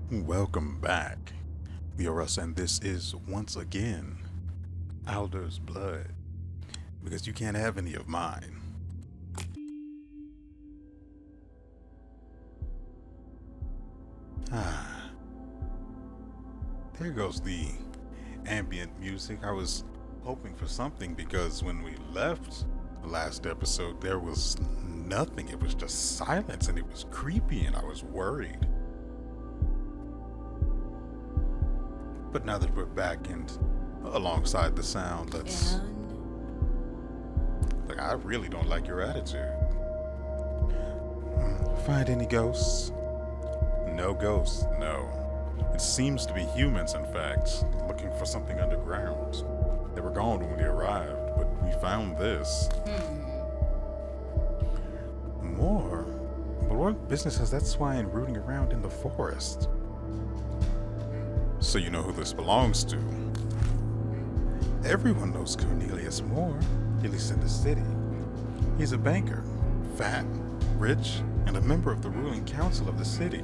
Welcome back, WeArEuS, and this is once again Alder's blood, because you can't have any of mine. Ah, there goes the ambient music. I was hoping for something because when we left the last episode, there was nothing. It was just silence and it was creepy, and I was worried. But now that we're back and alongside the sound, let's. Like, I really don't like your attitude. Find any ghosts? No ghosts, no. It seems to be humans, in fact, looking for something underground. They were gone when we arrived, but we found this. More? But what business has that swine rooting around in the forest? So you know who this belongs to. Everyone knows Cornelius Moore, at least in the city. He's a banker, fat, rich, and a member of the ruling council of the city.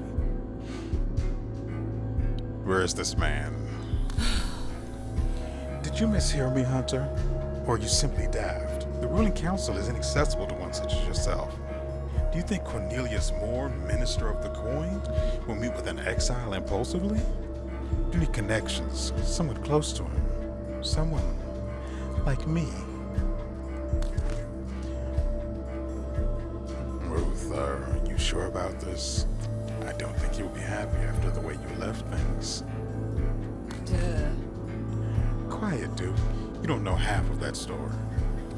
Where is this man? Did you mishear me, Hunter? Or are you simply daft? The ruling council is inaccessible to one such as yourself. Do you think Cornelius Moore, minister of the coin, will meet with an exile impulsively? You need connections, someone close to him, someone like me. Ruth, are you sure about this? I don't think you'll be happy after the way you left things. Duh. Quiet, Duke. You don't know half of that story.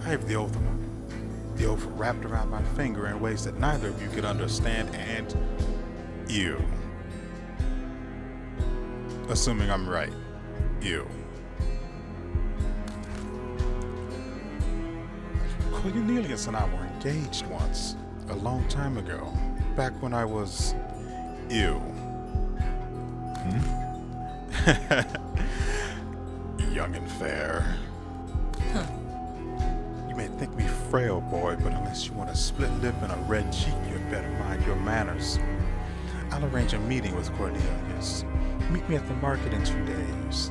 I have the oath wrapped around my finger in ways that neither of you could understand, and you. Assuming I'm right. You. Cornelius and I were engaged once, a long time ago, back when I was ew. Young and fair. Huh. You may think me frail, boy, but unless you want a split lip and a red cheek, you'd better mind your manners. I'll arrange a meeting with Cornelius. Meet me at the market in 2 days.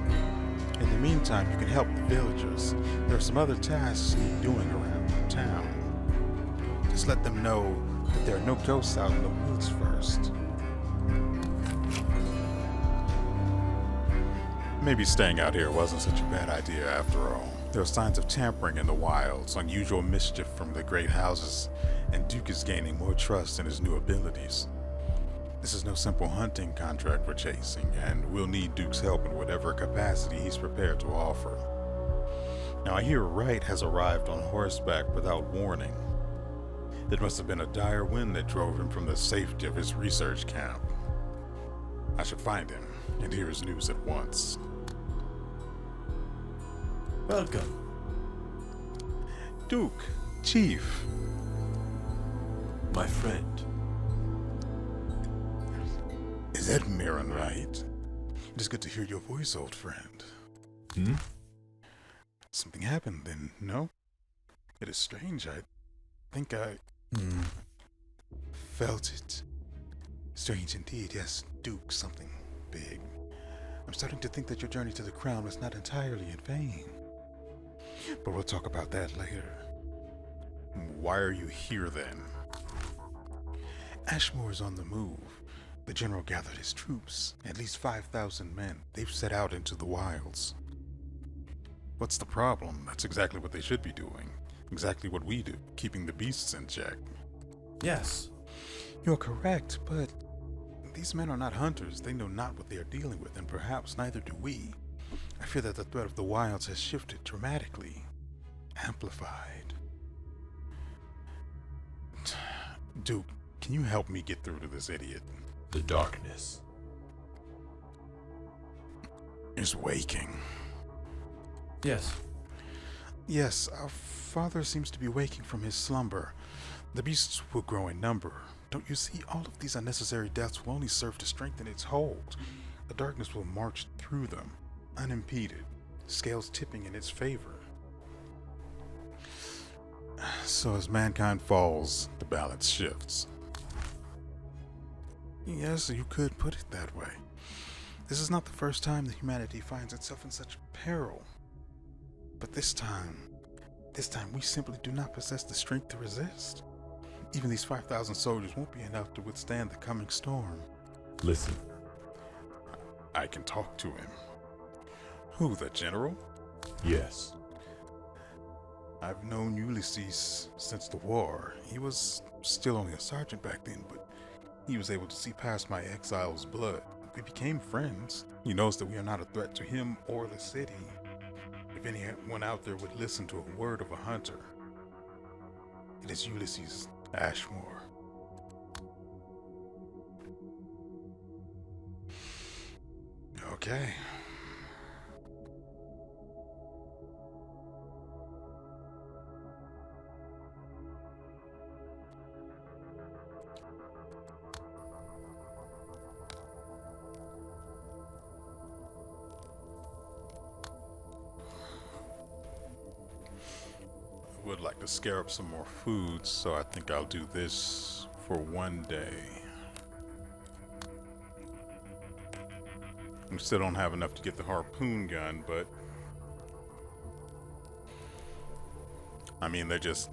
In the meantime, you can help the villagers. There are some other tasks you're doing around town. Just let them know that there are no ghosts out in the woods first. Maybe staying out here wasn't such a bad idea after all. There are signs of tampering in the wilds, unusual mischief from the great houses, and Duke is gaining more trust in his new abilities. This is no simple hunting contract we're chasing, and we'll need Duke's help in whatever capacity he's prepared to offer. Now, I hear Wright has arrived on horseback without warning. It must have been a dire wind that drove him from the safety of his research camp. I should find him and hear his news at once. Welcome. Duke, Chief. My friend. Is that Mirren Wright? It is good to hear your voice, old friend. Hmm? Something happened then, no? It is strange. I think I felt it. Strange indeed, yes, Duke, something big. I'm starting to think that your journey to the crown was not entirely in vain. But we'll talk about that later. Why are you here then? Ashmore is on the move. The general gathered his troops, at least 5,000 men. They've set out into the wilds. What's the problem? That's exactly what they should be doing. Exactly what we do, keeping the beasts in check. Yes. You're correct, but these men are not hunters. They know not what they are dealing with, and perhaps neither do we. I fear that the threat of the wilds has shifted dramatically. Amplified. Duke, can you help me get through to this idiot? The darkness. Is waking. Yes. Yes, our father seems to be waking from his slumber. The beasts will grow in number. Don't you see, all of these unnecessary deaths will only serve to strengthen its hold. The darkness will march through them, unimpeded, scales tipping in its favor. So as mankind falls, the balance shifts. Yes, you could put it that way. This is not the first time that humanity finds itself in such peril. But this time we simply do not possess the strength to resist. Even these 5,000 soldiers won't be enough to withstand the coming storm. Listen. I can talk to him. Who, the general? Yes. I've known Ulysses since the war. He was still only a sergeant back then, but he was able to see past my exile's blood. We became friends. He knows that we are not a threat to him or the city. If anyone out there would listen to a word of a hunter, it is Ulysses Ashmore. Okay. Would like to scare up some more food, so I think I'll do this for one day. We still don't have enough to get the harpoon gun, but I mean, they're just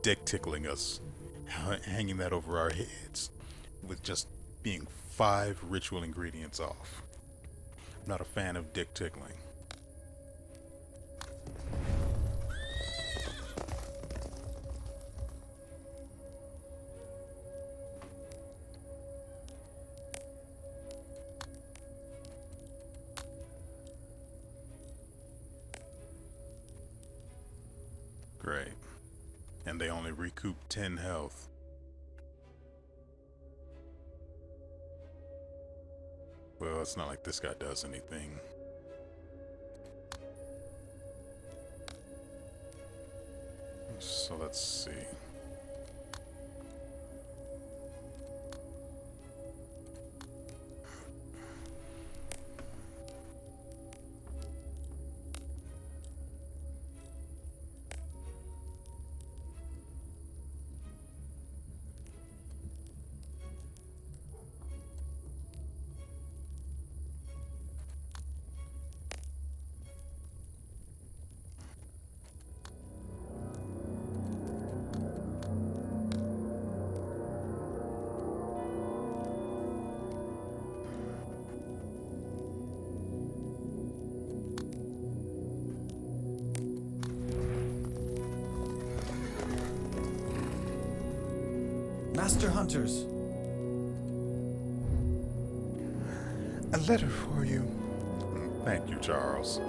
dick tickling us, hanging that over our heads with just being 5 ritual ingredients off. I'm not a fan of dick tickling. Great. And they only recoup 10 health. Well, it's not like this guy does anything. So let's see. Master Hunters. A letter for you. Thank you, Charles.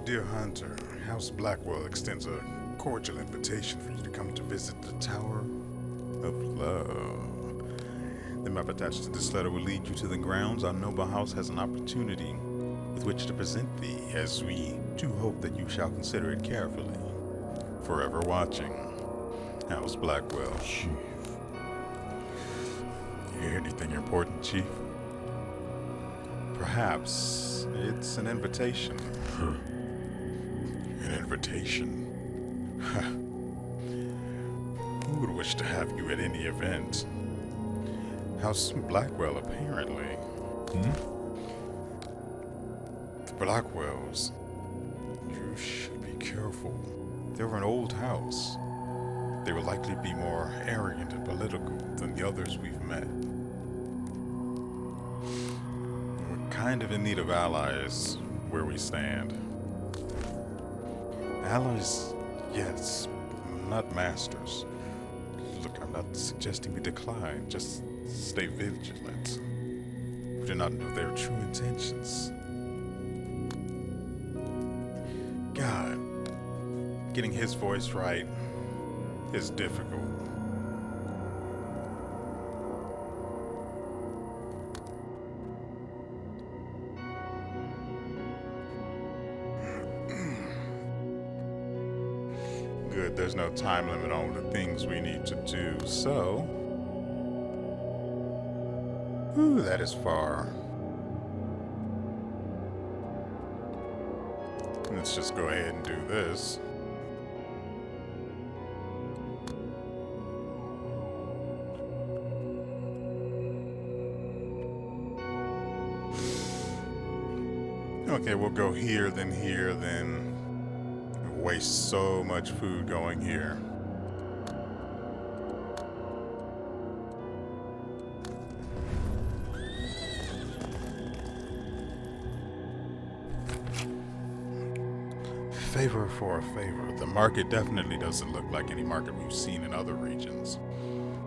Dear Hunter, House Blackwell extends a cordial invitation for you to come to visit the Tower of Love. The map attached to this letter will lead you to the grounds our noble house has an opportunity with which to present thee, as we do hope that you shall consider it carefully. Forever watching, House Blackwell. Chief. You hear anything important, Chief? Perhaps it's an invitation. An invitation? Who would wish to have you at any event? House Blackwell, apparently. The Blackwells. You should be careful. They're an old house. They will likely be more arrogant and political than the others we've met. We're kind of in need of allies where we stand. Allies, yes, not masters. Look, I'm not suggesting we decline, just stay vigilant. We do not know their true intentions. God, getting his voice right is difficult. Good, there's no time limit on the things we need to do, so... Ooh, that is far. Let's just go ahead and do this. Okay, we'll go here, then waste so much food going here. Favor for a favor. The market definitely doesn't look like any market we've seen in other regions.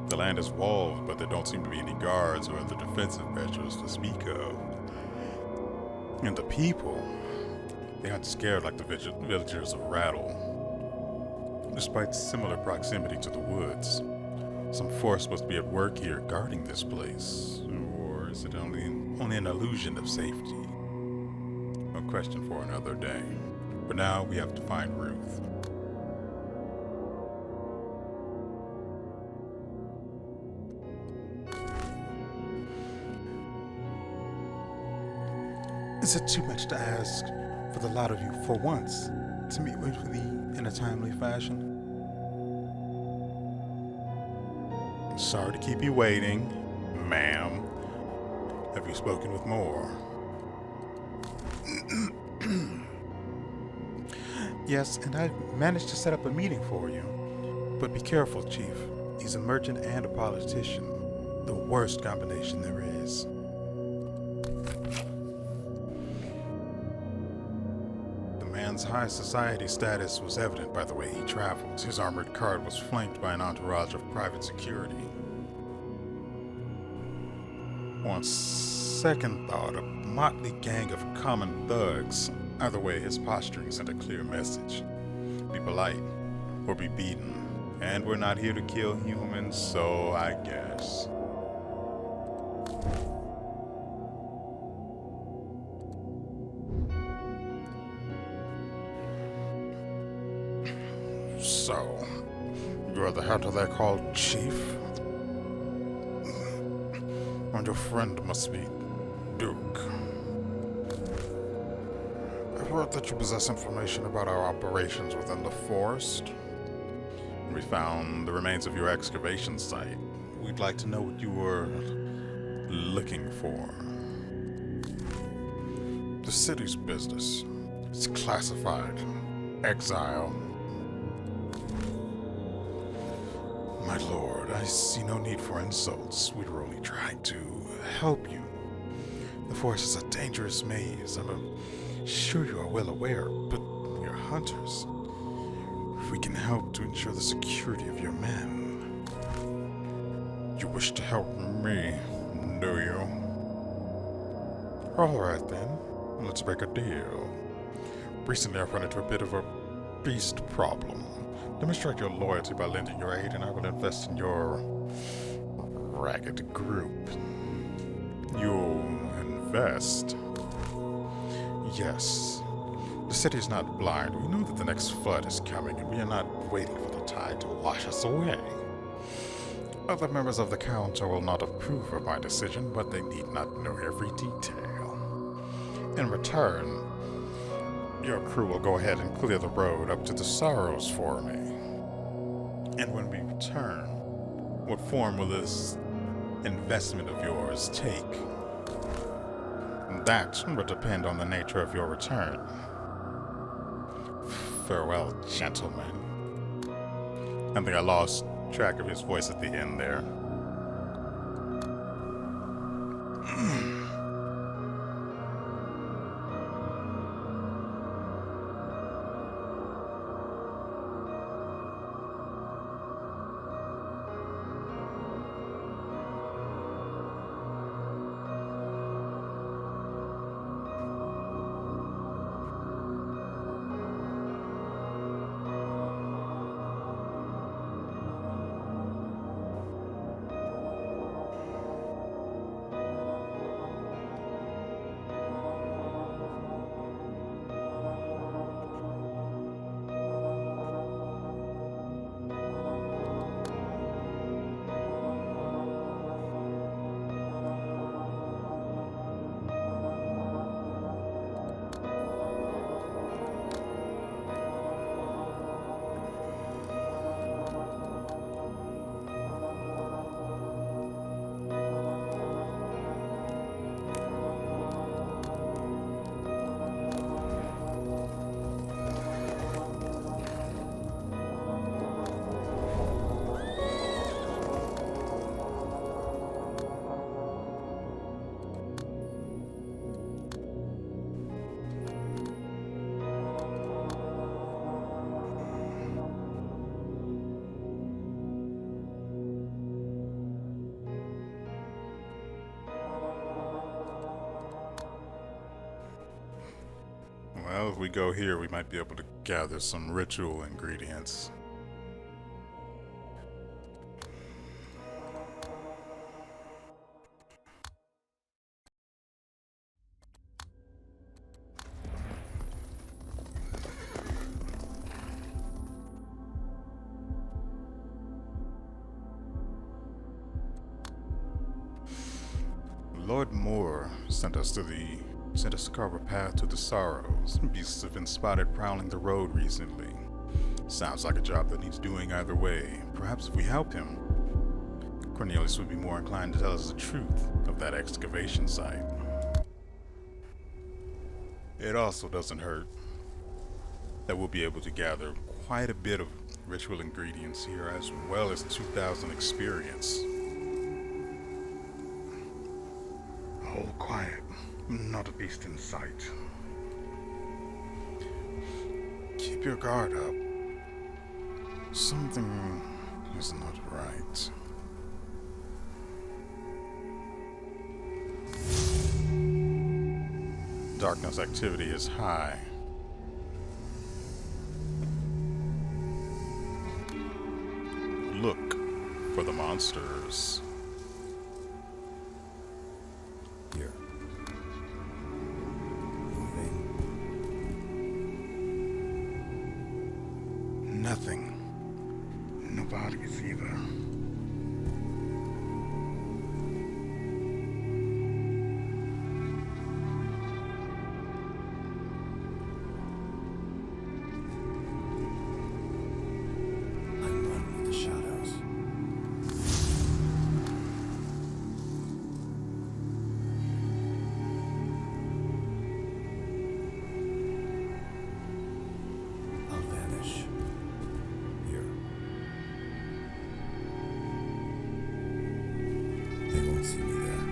The land is walled, but there don't seem to be any guards or other defensive measures to speak of. And the people, they aren't scared like the villagers of Rattle. Despite similar proximity to the woods, some force must be at work here guarding this place. Or is it only an illusion of safety? A question for another day. For now, we have to find Ruth. Is it too much to ask for the lot of you, for once, to meet with me in a timely fashion? Sorry to keep you waiting, ma'am. Have you spoken with Moore? Yes, and I've managed to set up a meeting for you. But be careful, Chief. He's a merchant and a politician. The worst combination there is. The man's high society status was evident by the way he traveled. His armored cart was flanked by an entourage of private security. On second thought, a motley gang of common thugs. Either way, his posturing sent a clear message. Be polite, or be beaten. And we're not here to kill humans, so I guess. So, you're the hunter they call Chief? And your friend must be Duke. I've heard that you possess information about our operations within the forest. We found the remains of your excavation site. We'd like to know what you were looking for. The city's business. It's classified. Exile. My lord, I see no need for insults. We were only trying to help you. The forest is a dangerous maze. I'm sure you are well aware, but we are hunters. If we can help to ensure the security of your men. You wish to help me, do you? Alright then, let's make a deal. Recently I've run into a bit of a beast problem. Demonstrate your loyalty by lending your aid, and I will invest in your ragged group. You'll invest? Yes. The city's not blind. We know that the next flood is coming, and we are not waiting for the tide to wash us away. Other members of the council will not approve of my decision, but they need not know every detail. In return, your crew will go ahead and clear the road up to the Sorrows for me. And when we return, what form will this investment of yours take? That will depend on the nature of your return. Farewell, gentlemen. I think I lost track of his voice at the end there. Well, if we go here, we might be able to gather some ritual ingredients. Lord Moore sent us to carve a path to the sorrows. Beasts have been spotted prowling the road recently. Sounds like a job that needs doing either way. Perhaps if we help him, Cornelius would be more inclined to tell us the truth of that excavation site. It also doesn't hurt that we'll be able to gather quite a bit of ritual ingredients here, as well as 2,000 experience. All quiet, not a beast in sight. Keep your guard up. Something is not right. Darkness activity is high. Look for the monsters. Here. Moving. Nothing. No bodies either. I'm one with the shadows. I'll vanish. Here. They won't see me there.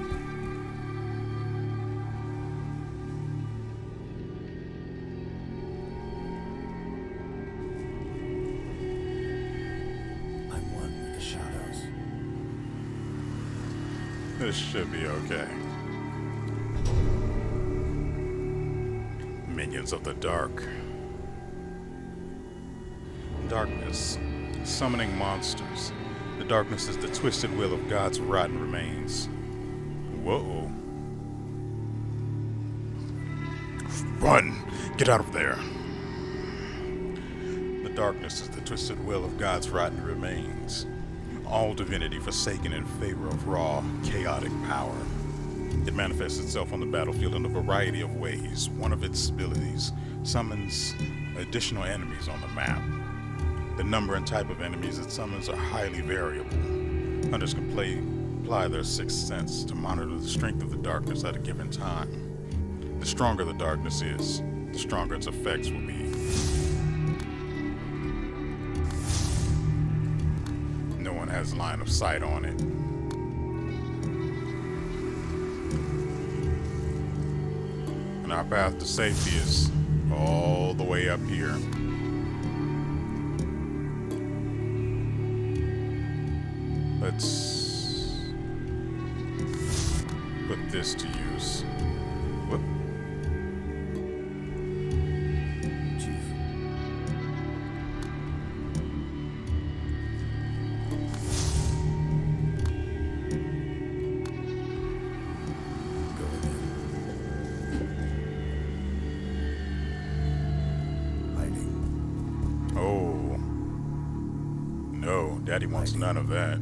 I'm one with the shadows. This should be okay. Minions of the dark. Darkness. Summoning monsters. The darkness is the twisted will of God's rotten remains. Whoa. Run! Get out of there. The darkness is the twisted will of God's rotten remains. All divinity forsaken in favor of raw, chaotic power. It manifests itself on the battlefield in a variety of ways. One of its abilities summons additional enemies on the map. The number and type of enemies it summons are highly variable. Hunters can apply their sixth sense to monitor the strength of the darkness at a given time. The stronger the darkness is, the stronger its effects will be. No one has line of sight on it. And our path to safety is all the way up here. Let's put this to use. Whoop. Chief. Going in. Hiding. Oh. No, Daddy wants none of that.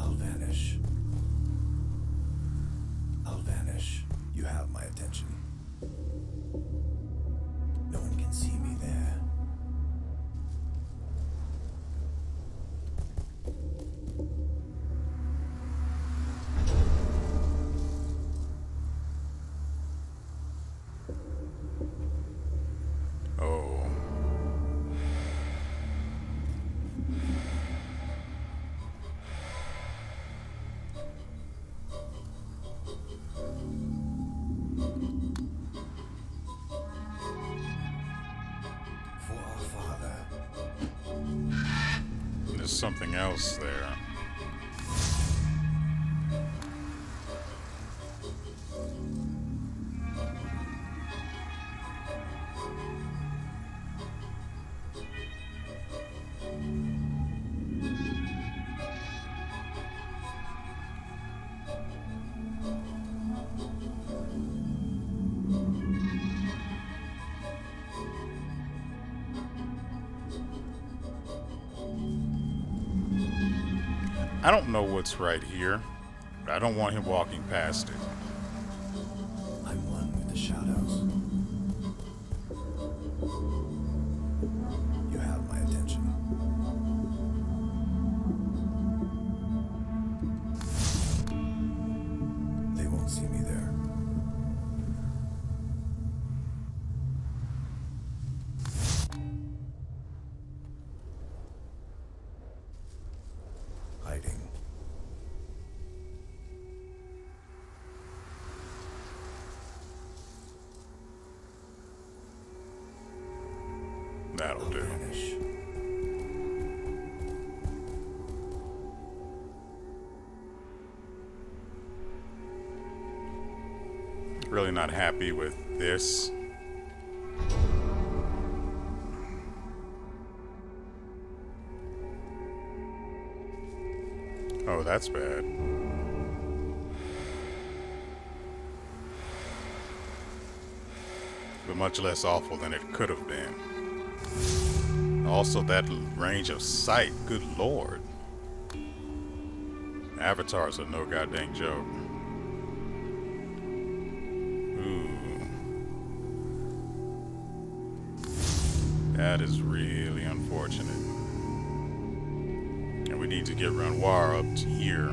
I'll vanish. I'll vanish. You have my attention. No one can see me there. Oh. For our Father. There's something else there. I don't know what's right here, but I don't want him walking past it. I'm one with the shadows. You have my attention. They won't see me there. Hiding. That'll I'll do. vanish. Really not happy with this. Oh, that's bad. But much less awful than it could have been. Also, that range of sight, good lord. Avatars are no goddamn joke. Ooh. That is really unfortunate. And we need to get Renoir up to here.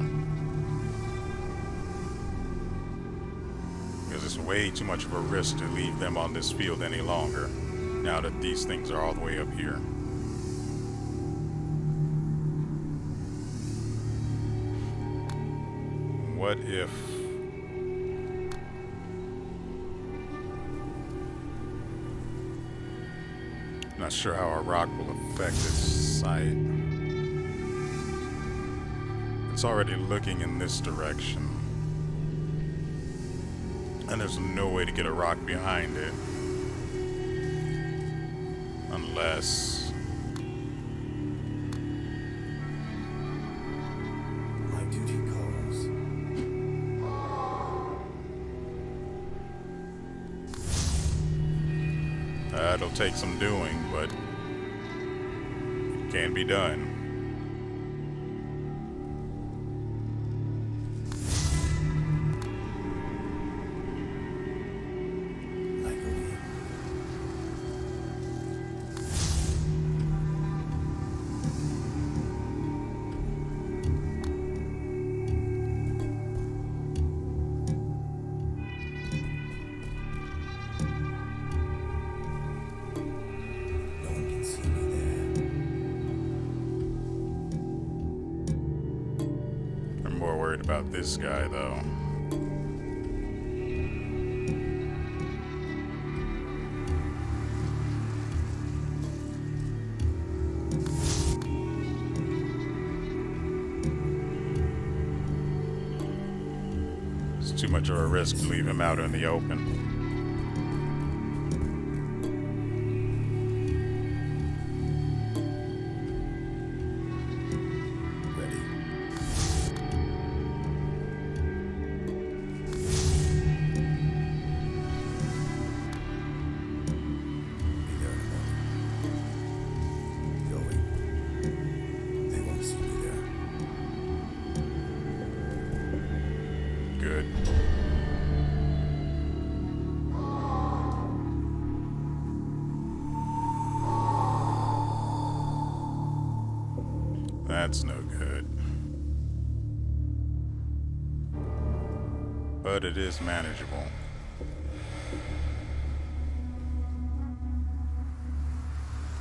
Because it's way too much of a risk to leave them on this field any longer, now that these things are all the way up here. What if... Not sure how a rock will affect its sight. It's already looking in this direction. And there's no way to get a rock behind it. Unless... My duty calls. It'll take some doing, but it can be done. Like a leaf. No one can see me there. I'm more worried about this guy, though. It's too much of a risk to leave him out in the open. Ready. Be there in a moment. Going. They won't see me there. Good. That's no good. But it is manageable.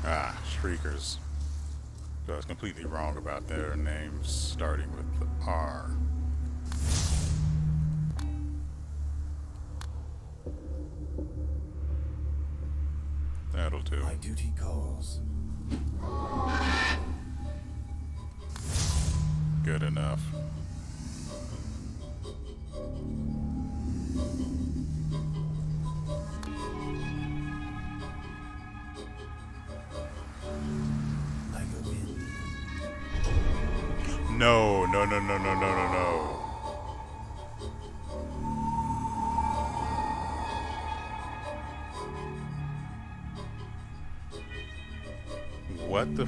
Ah, Shriekers. So I was completely wrong about their names starting with the R. That'll do. My duty calls. Good enough. Like a wind. No, no, no, no, no, no, no, no. What the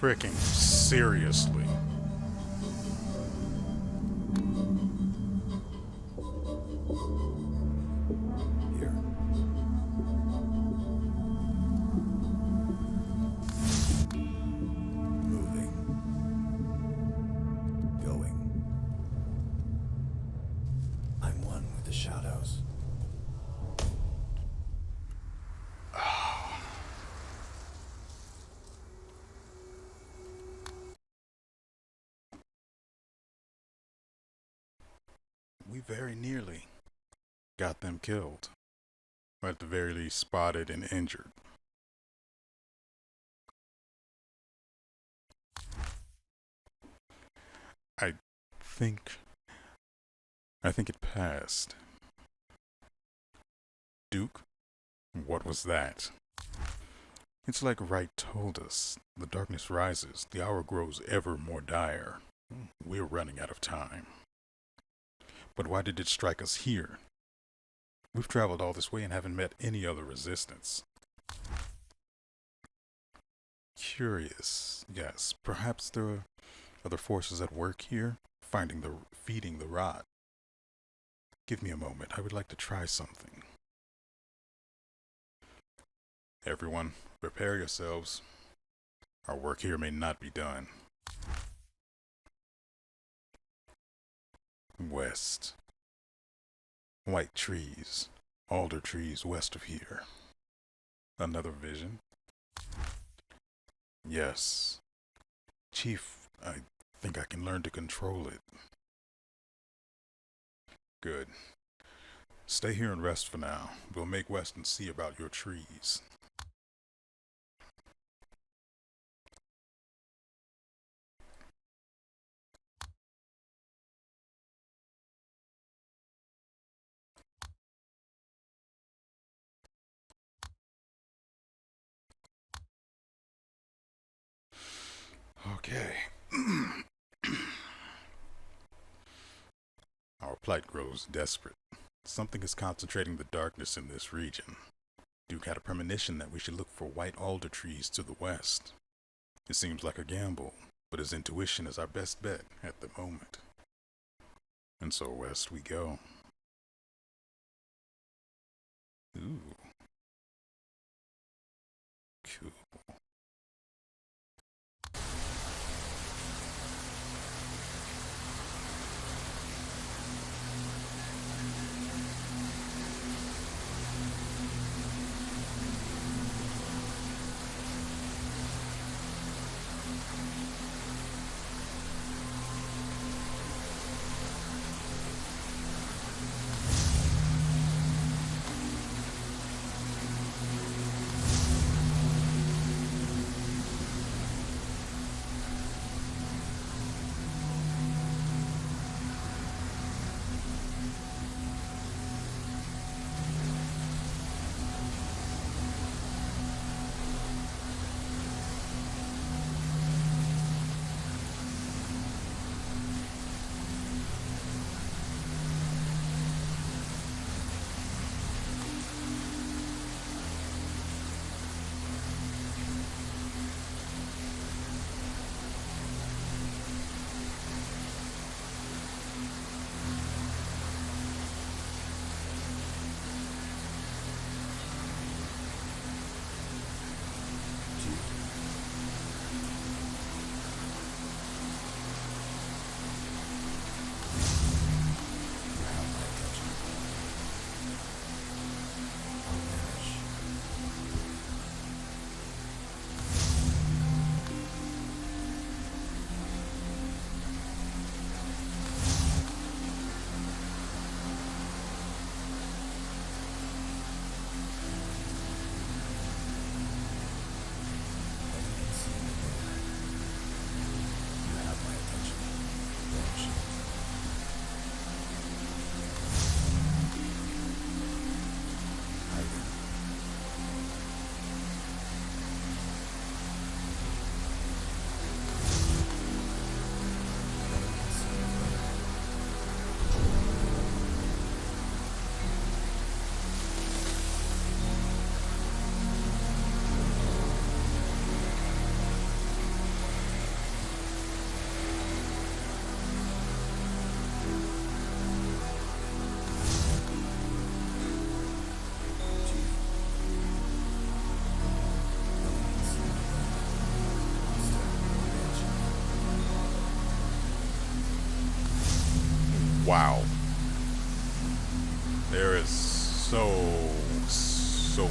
freaking seriously? Here. Moving. Going. I'm one with the shadows. We very nearly got them killed, or at the very least spotted and injured. I think I think it passed. Duke, what was that? It's like Wright told us. The darkness rises, the hour grows ever more dire. We're running out of time. But why did it strike us here? We've traveled all this way and haven't met any other resistance. Curious, yes. Perhaps there are other forces at work here, feeding the rot. Give me a moment. I would like to try something. Everyone, prepare yourselves. Our work here may not be done. West. White trees. Alder trees west of here. Another vision? Yes. Chief, I think I can learn to control it. Good. Stay here and rest for now. We'll make west and see about your trees. Okay. Our plight grows desperate. Something is concentrating the darkness in this region. Duke had a premonition that we should look for white alder trees to the west. It seems like a gamble, but his intuition is our best bet at the moment. And so west we go. Ooh. Cool. Wow. There is so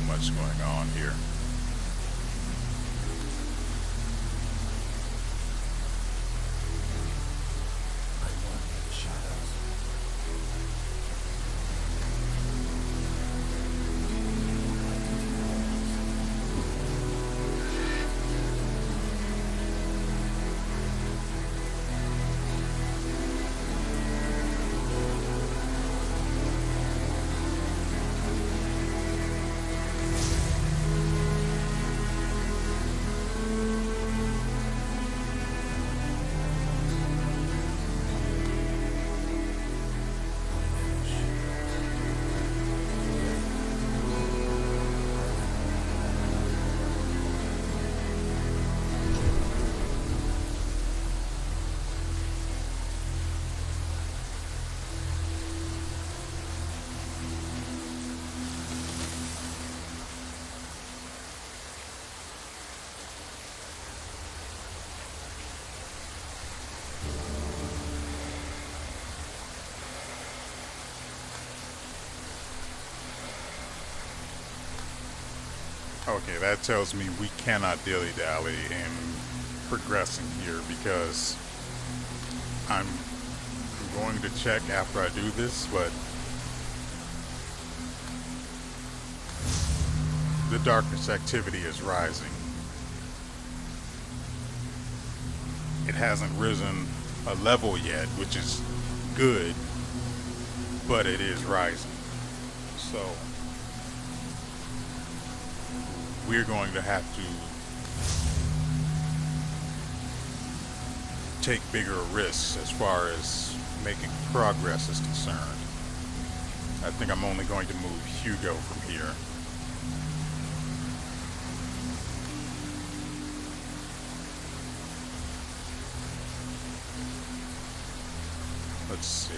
much going on here. I'm one with the shadows. Okay, that tells me we cannot dilly-dally in progressing here because I'm going to check after I do this, but the darkness activity is rising. It hasn't risen a level yet, which is good, but it is rising. So we're going to have to take bigger risks as far as making progress is concerned. I think I'm only going to move Hugo from here. Let's see.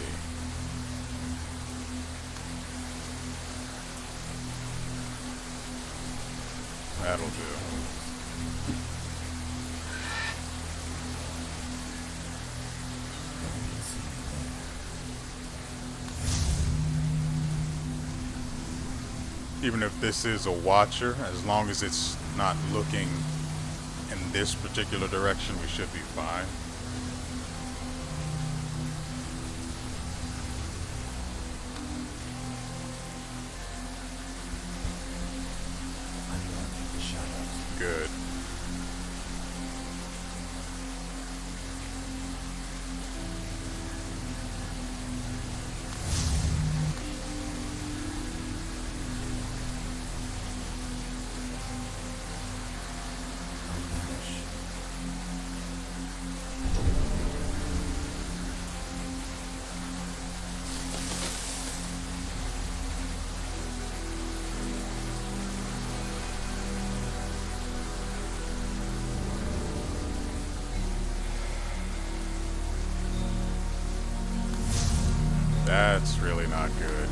That'll do. Even if this is a watcher, as long as it's not looking in this particular direction, we should be fine. I'm one with the shadows. Good. That's really not good.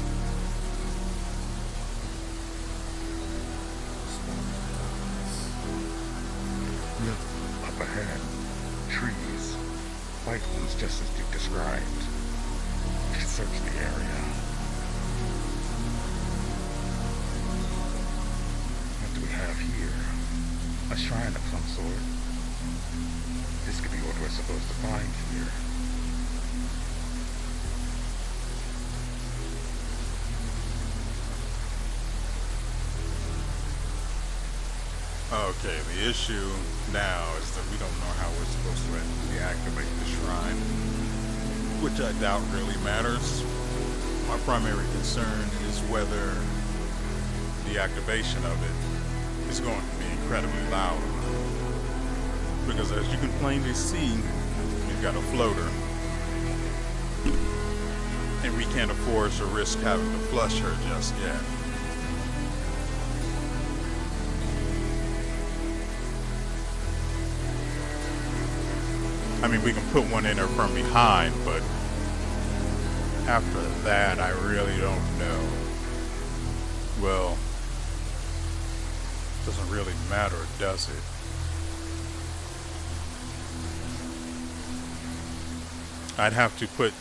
Look up ahead. Trees. White ones just as you described. We should search the area. What do we have here? A shrine of some sort. This could be what we're supposed to find here. Okay, the issue now is that we don't know how we're supposed to deactivate the shrine, which I doubt really matters. My primary concern is whether the activation of it is going to be incredibly loud. Because as you can plainly see, we've got a floater. And we can't afford to risk having to flush her just yet. I mean, we can put one in her from behind, but after that, I really don't know. Well, doesn't really matter, does it? I'd have to put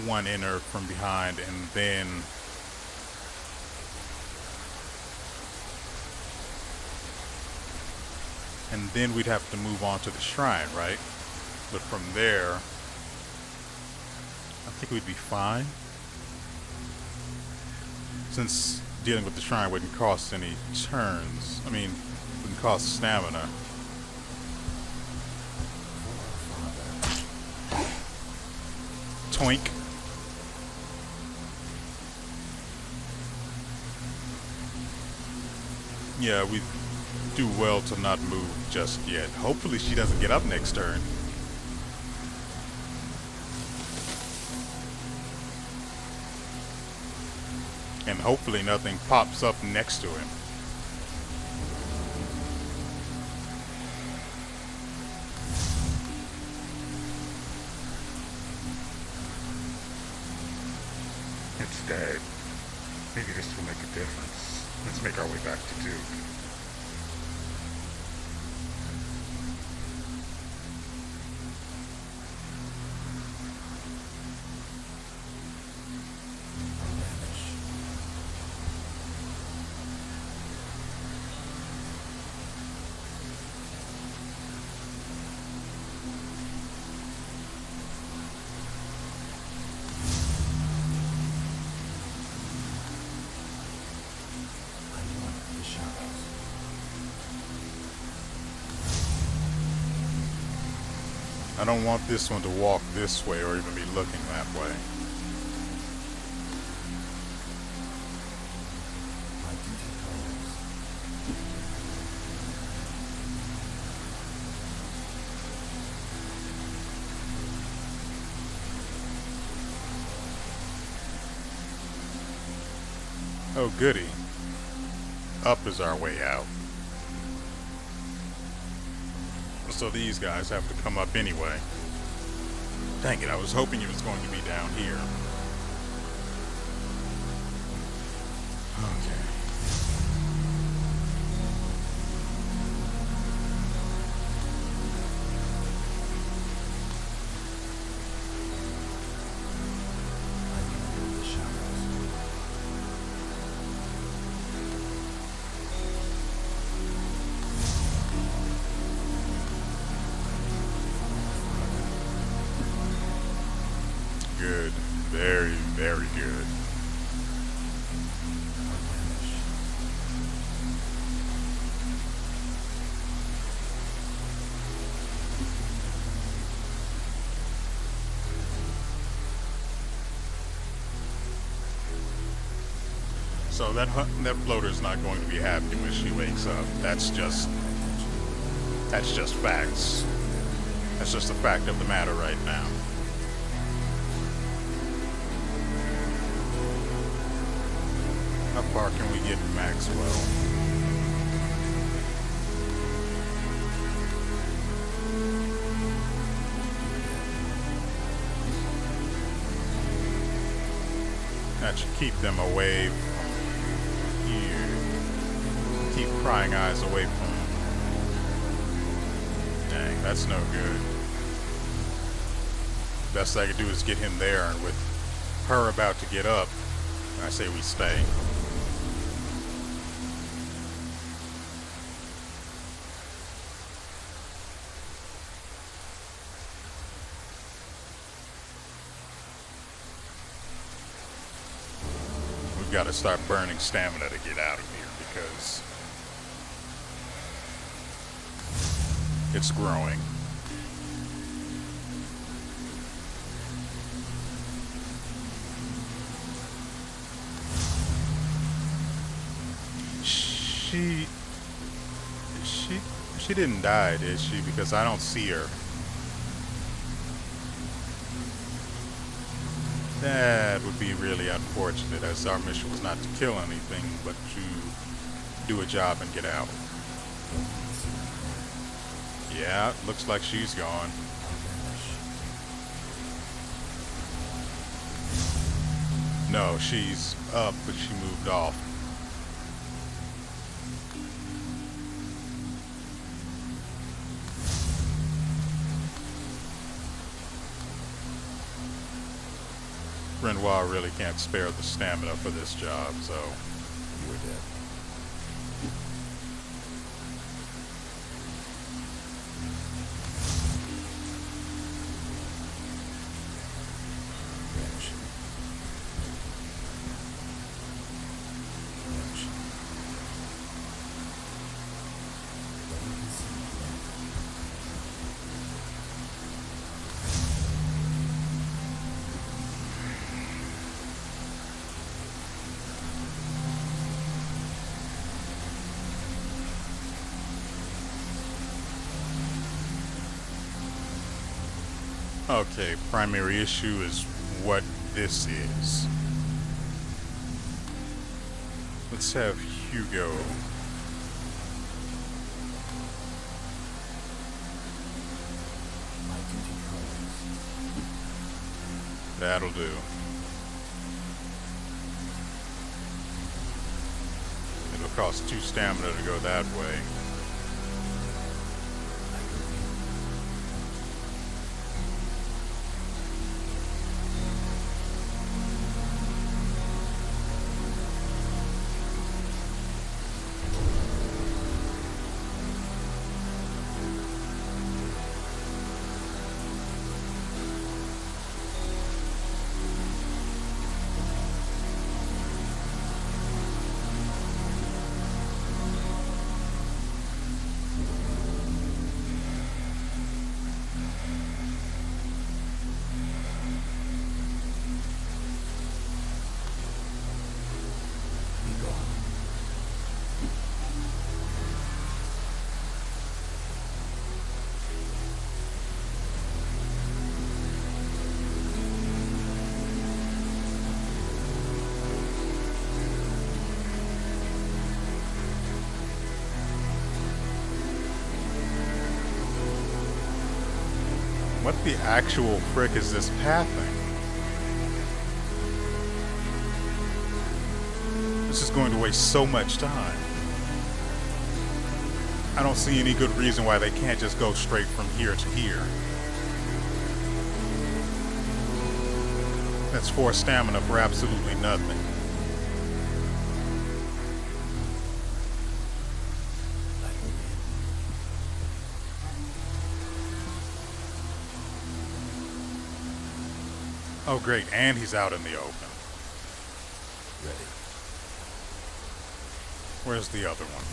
one enter from behind, and then we'd have to move on to the shrine, right? But from there, I think we'd be fine, since dealing with the shrine wouldn't cost any turns. I mean, wouldn't cost stamina. Twink. Yeah, we do well to not move just yet. Hopefully she doesn't get up next turn. And hopefully nothing pops up next to him. It's dead. Maybe this will make a difference. Let's make our way back to Duke. I don't want this one to walk this way or even be looking that way. Oh, goody. Up is our way out. So these guys have to come up anyway. Dang it, I was hoping it was going to be down here. Okay. Good. Very, very good. So that floater's not going to be happy when she wakes up. That's just facts. That's just the fact of the matter right now. How far can we get Maxwell? That should keep them away from here. Keep prying eyes away from him. Dang, that's no good. Best I could do is get him there, and with her about to get up, I say we stay. We've got to start burning stamina to get out of here because it's growing. She didn't die, did she? Because I don't see her. That would be really unfortunate, as our mission was not to kill anything, but to do a job and get out. Yeah, looks like she's gone. No, she's up, but she moved off. Renoir really can't spare the stamina for this job, so... You are dead. Vanish. Vanish. What you can see now. Okay, primary issue is what this is. Let's have Hugo. My duty calls. That'll do. It'll cost 2 stamina to go that way. I go in. Be gone. What the actual frick is this pathing? This is going to waste so much time. I don't see any good reason why they can't just go straight from here to here. That's 4 stamina for absolutely nothing. I go in. Oh great, and he's out in the open. Ready. Where's the other one?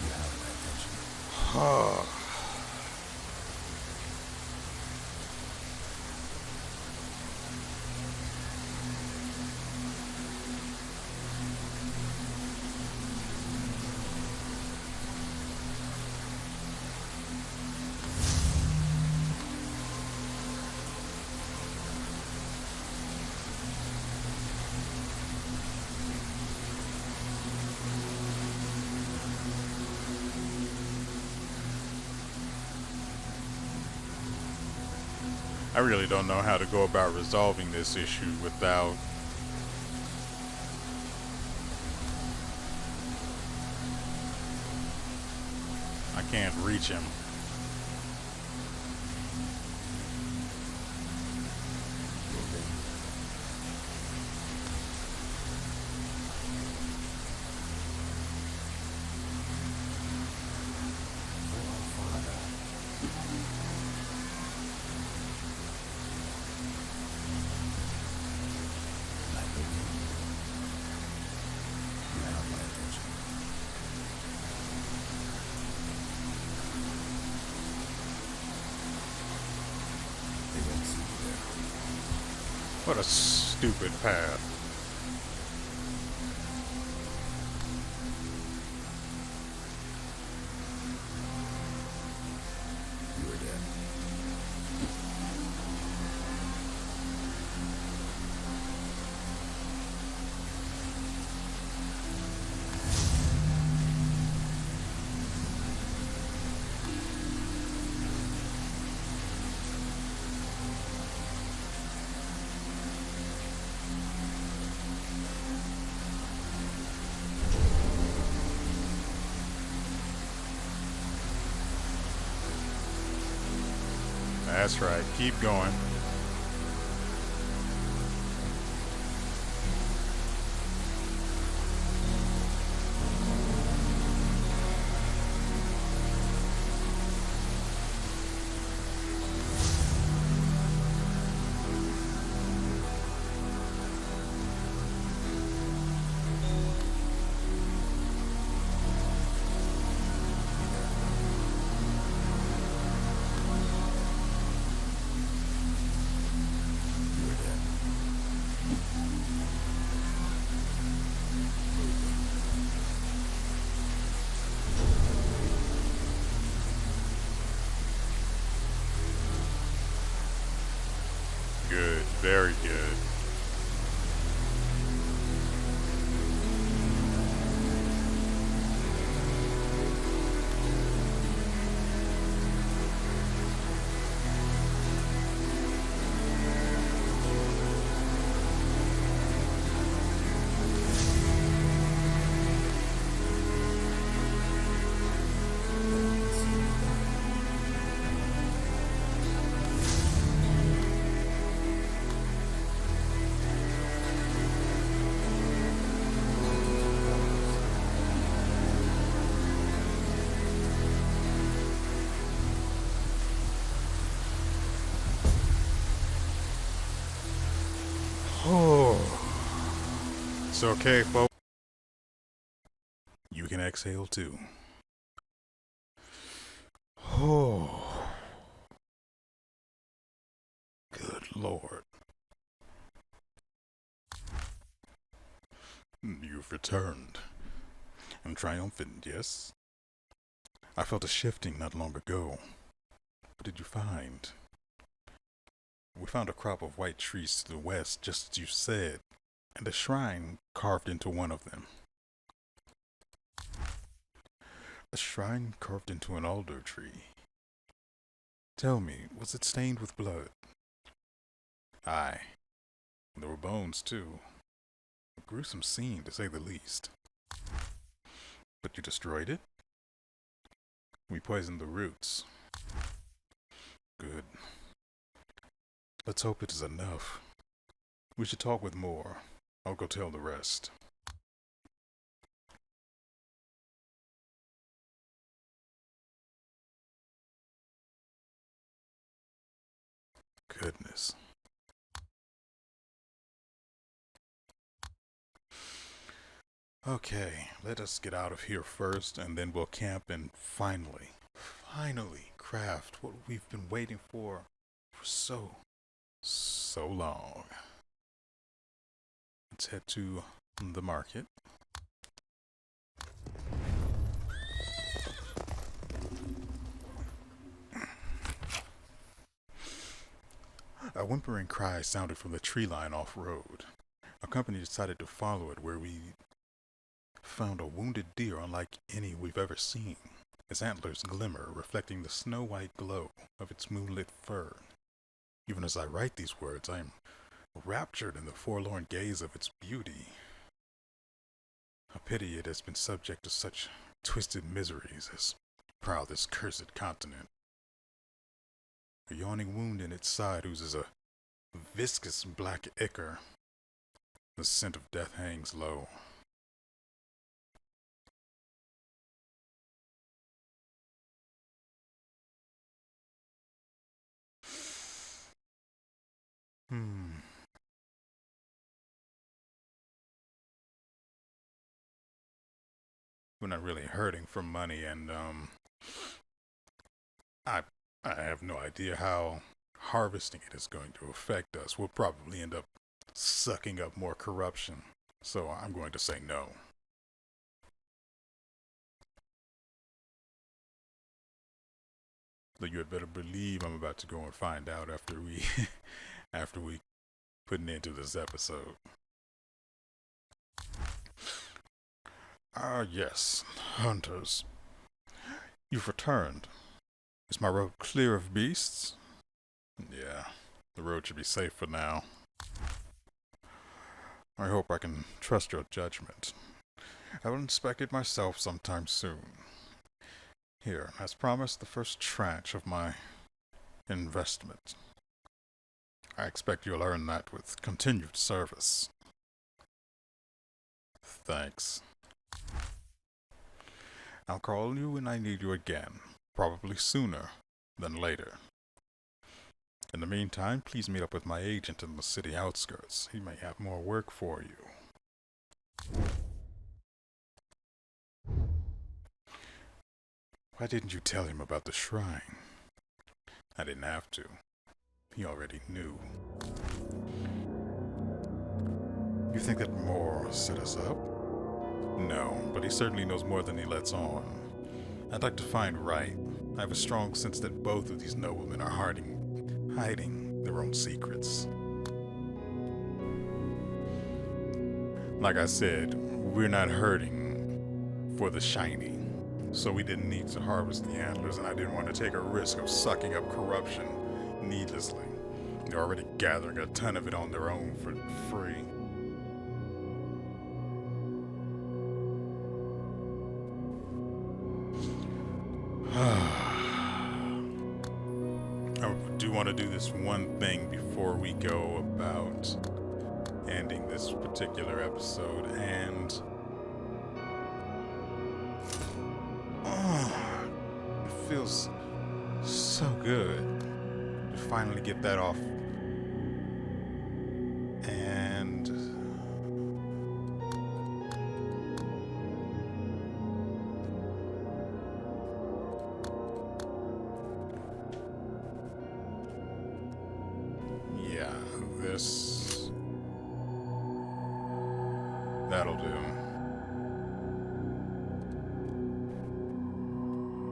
You have my attention. I really don't know how to go about resolving this issue without... I can't reach him. Moving. For our father. I go in. You have my attention. They won't see you there. What a stupid path. You are dead. That's right. Keep going. You were dead. Good. Very good. Oh. It's okay, folks. You can exhale too. Oh. Good Lord. You've returned. I'm triumphant, yes? I felt a shifting not long ago. What did you find? We found a crop of white trees to the west, just as you said, and a shrine carved into one of them. A shrine carved into an alder tree. Tell me, was it stained with blood? Aye. There were bones, too. A gruesome scene, to say the least. But you destroyed it? We poisoned the roots. Good. Let's hope it is enough. We should talk with more. I'll go tell the rest. Goodness. Okay, let us get out of here first, and then we'll camp and finally craft what we've been waiting for so long. Let's head to the market. A whimpering cry sounded from the tree line off-road. Our company decided to follow it, where we found a wounded deer unlike any we've ever seen, its antlers glimmer, reflecting the snow-white glow of its moonlit fur. Even as I write these words, I am raptured in the forlorn gaze of its beauty. A pity it has been subject to such twisted miseries as proud this cursed continent. A yawning wound in its side oozes a viscous black ichor. The scent of death hangs low. We're not really hurting for money, and I have no idea how harvesting it is going to affect us. We'll probably end up sucking up more corruption. So I'm going to say no. But you had better believe I'm about to go and find out after we after we put an end to this episode. Ah, yes, hunters. You've returned. Is my road clear of beasts? Yeah, the road should be safe for now. I hope I can trust your judgment. I will inspect it myself sometime soon. Here, as promised, the first tranche of my investment. I expect you'll earn that with continued service. Thanks. I'll call you when I need you again, probably sooner than later. In the meantime, please meet up with my agent in the city outskirts. He may have more work for you. Why didn't you tell him about the shrine? I didn't have to. He already knew. You think that Moore set us up? No, but he certainly knows more than he lets on. I'd like to find Wright. I have a strong sense that both of these noblemen are hiding their own secrets. Like I said, we're not hurting for the shiny, so we didn't need to harvest the antlers, and I didn't want to take a risk of sucking up corruption needlessly. They're already gathering a ton of it on their own for free. I do want to do this one thing before we go about ending this particular episode, and it feels so good to finally get that off. And yeah, that'll do.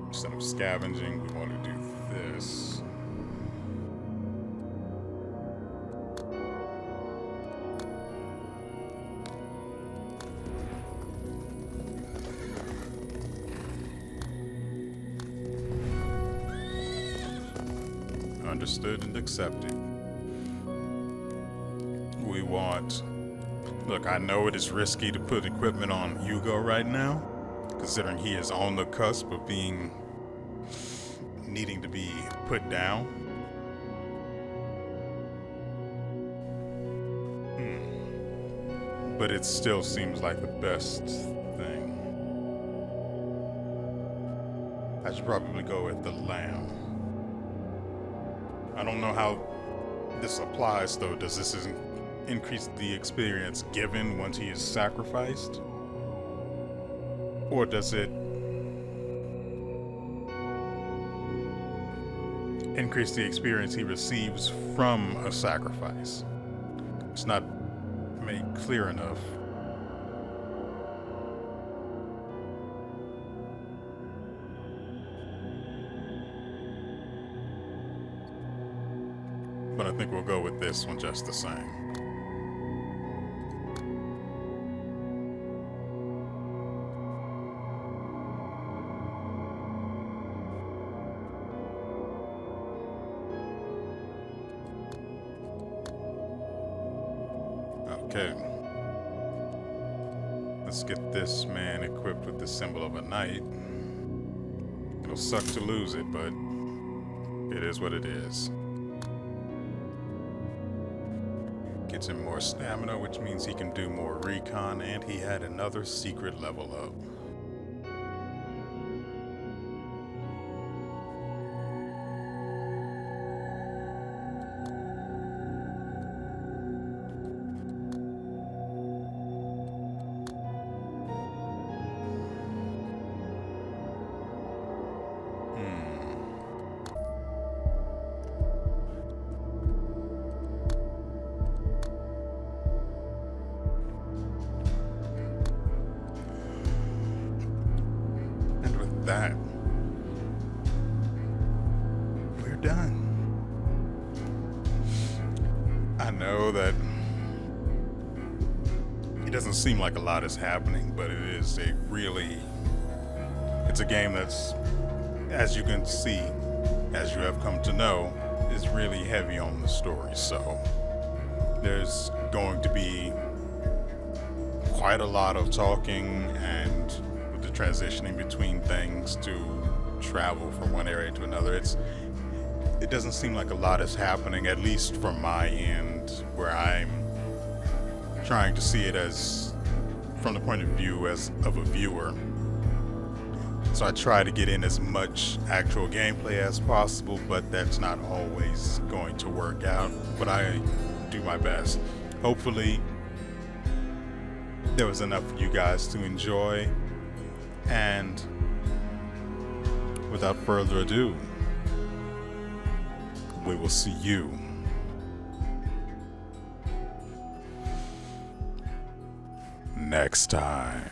Instead of scavenging, we want to do this. Understood and accepted. We want... Look, I know it is risky to put equipment on Hugo right now, considering he is on the cusp of needing to be put down. But it still seems like the best thing. I should probably go with the lamb. I don't know how this applies though. Does this increase the experience given once he is sacrificed? Or does it increase the experience he receives from a sacrifice? It's not made clear enough. But I think we'll go with this one just the same. Okay. Let's get this man equipped with the symbol of a knight. It'll suck to lose it, but it is what it is. Gets him more stamina, which means he can do more recon, and he had another secret level up. That we're done. I know that it doesn't seem like a lot is happening, but it is it's a game that's, as you can see, as you have come to know, is really heavy on the story. So there's going to be quite a lot of talking, and transitioning between things to travel from one area to another. it doesn't seem like a lot is happening, at least from my end, where I'm trying to see it as from the point of view as of a viewer. So I try to get in as much actual gameplay as possible, but that's not always going to work out. But I do my best. Hopefully, there was enough for you guys to enjoy. And without further ado, we will see you next time.